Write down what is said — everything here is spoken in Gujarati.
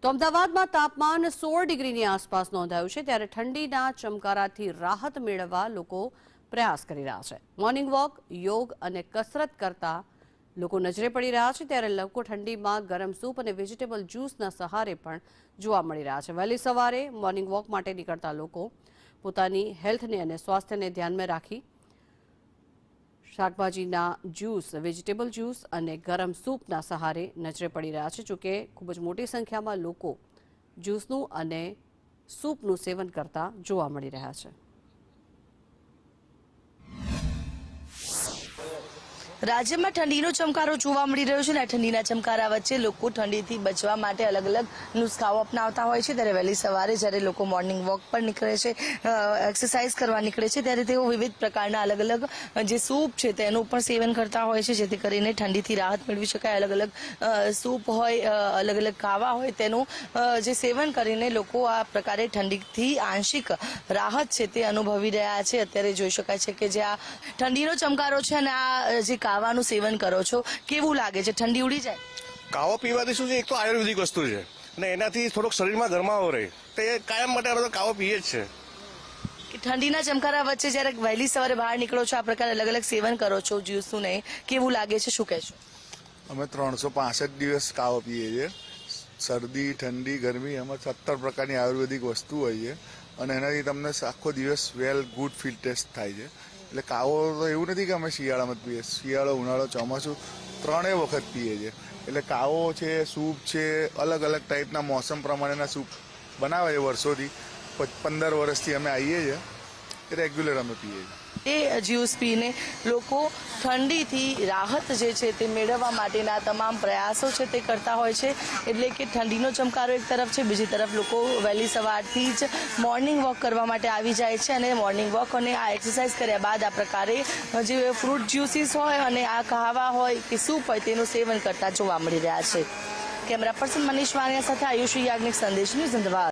તો અમદાવાદમાં તાપમાન 16 ડિગ્રીની આસપાસ નોંધાયું છે, ત્યારે ઠંડીના ચમકારાથી રાહત મેળવવા લોકો પ્રયાસ કરી રહ્યા છે। મોર્નિંગ વોક, યોગ અને કસરત કરતા લોકો નજરે પડી રહ્યા છે, ત્યારે લોકો ઠંડીમાં ગરમ સૂપ અને વેજીટેબલ જ્યુસના સહારે પણ જોવા મળી રહ્યા છે। વહેલી સવારે મોર્નિંગ વોક માટે નીકળતા લોકો પોતાની હેલ્થને અને સ્વાસ્થ્યને ધ્યાનમાં રાખી શાકભાજીના જ્યુસ, વેજીટેબલ જ્યુસ અને ગરમ સૂપના સહારે નજરે પડી રહ્યા છે। જોકે ખૂબ જ મોટી સંખ્યામાં લોકો જ્યુસનું અને સૂપનું સેવન કરતા જોવા મળી રહ્યા છે। રાજ્યમાં ઠંડીનો ચમકારો જોવા મળી રહ્યો છે અને ઠંડીના ચમકારા વચ્ચે લોકો ઠંડીથી બચવા માટે અલગ અલગ નુસ્ખાઓ અપનાવતા હોય છે। ત્યારે વહેલી સવારે જ્યારે લોકો મોર્નિંગ વોક પર નીકળે છે, એક્સરસાઇઝ કરવા નીકળે છે, ત્યારે તેઓ વિવિધ પ્રકારના અલગ અલગ જે સૂપ છે તેનું પણ સેવન કરતા હોય છે, જેથી કરીને ઠંડીથી રાહત મેળવી શકાય। અલગ અલગ સૂપ હોય, અલગ અલગ કાવા હોય, તેનું જે સેવન કરીને લોકો આ પ્રકારે ઠંડીથી આંશિક રાહત છે તે અનુભવી રહ્યા છે। અત્યારે જોઈ શકાય છે કે જે આ ઠંડીનો ચમકારો છે અને આ જે કાવાનું સેવન કરો છો, કેવું લાગે છે? ઠંડી ઉડી જાય? કાવો પીવાથી શું છે, એક તો આયુર્વેદિક વસ્તુ છે અને એનાથી થોડોક શરીરમાં ગરમાવો રહે, તો એ કાયમ માટે આપણે કાવો પીએ જ છે। કે ઠંડીના ચમકારા વચ્ચે જ્યારે વહેલી સવારે બહાર નીકળો છો, આ પ્રકારે અલગ અલગ સેવન કરો છો જ્યુસનું ને, કેવું લાગે છે? શું કહેશો? અમે 365 દિવસ કાવો પીએ છીએ। શરદી, ઠંડી, ગરમી, એમાં 17 પ્રકારની આયુર્વેદિક વસ્તુ હોય છે અને એનાથી તમને આખો દિવસ વેલ ગુડ ફીલ ટેસ્ટ થાય છે। એટલે કાવો તો એવું નથી કે અમે શિયાળામાં જ પીએ, શિયાળો, ઉનાળો, ચોમાસું ત્રણેય વખત પીએ છીએ। એટલે કાવો છે, સૂપ છે, અલગ અલગ ટાઈપના મોસમ પ્રમાણેના સૂપ બનાવે છે વર્ષોથી। 15 વર્ષથી અમે આવીએ છીએ, રેગ્યુલર અમે પીએ છીએ। એ જ્યુસ પીને લોકો ઠંડીથી રાહત જે છે તે મેળવવા માટેના તમામ પ્રયાસો છે તે કરતા હોય છે। એટલે કે ઠંડીનો ચમકારો એક તરફ છે, બીજી તરફ લોકો વહેલી સવારથી જ મોર્નિંગ વોક કરવા માટે આવી જાય છે અને મોર્નિંગ વોક અને આ એક્સરસાઇઝ કર્યા બાદ આ પ્રકારે જે ફ્રૂટ જ્યુસીસ હોય અને આ કહાવા હોય કે સૂપ હોય તેનું સેવન કરતા જોવા મળી રહ્યા છે। કેમેરા પર્સન મનીષ વાણિયા સાથે આયુષી યાજ્ઞિક, સંદેશ ન્યૂઝ, અમદાવાદ।